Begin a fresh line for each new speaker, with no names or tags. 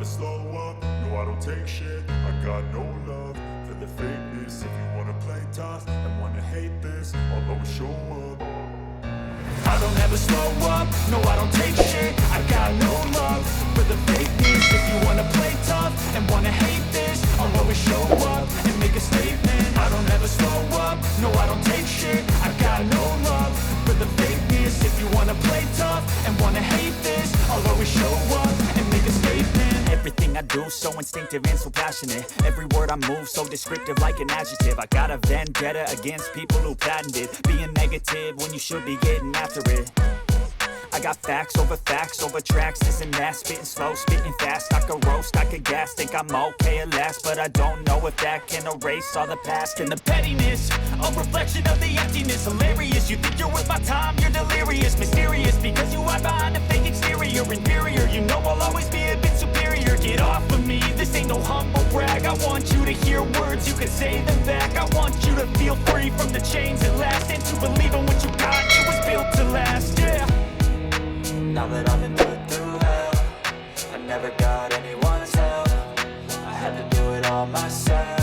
slow up, no I don't take shit. I got no love for the fakeness. If you wanna play tough and wanna hate this, I'll always show up. I don't ever slow up, no I don't take shit. I got no love for the fakeness. If you wanna play tough and wanna hate this, I'll always show up and make a statement. I don't ever slow up, no I don't take shit. I got no love for the fakeness. If you wanna play tough and wanna hate this, I'll always show up and make a statement. Everything I do so instinctive and so passionate. Every word I move so descriptive like an adjective. I got a vendetta against people who patented being negative when you should be getting after it. I got facts over tracks, this and that. Spitting slow, spitting fast, I could roast, I could gas. Think I'm okay at last, but I don't know if that can erase all the past. And the pettiness, a reflection of the emptiness. Hilarious, you think you're worth my time, you're delirious. Mysterious, because you hide behind a fake exterior. Inferior, you know I'll always be a bit superior. Get off of me, this ain't no humble brag. I want you to hear words, you can say them back. I want you to feel free from the chains at last, and to believe in what you got, it was built to last, yeah.
Now that I've been put through hell, I never got anyone's help. I had to do it all myself.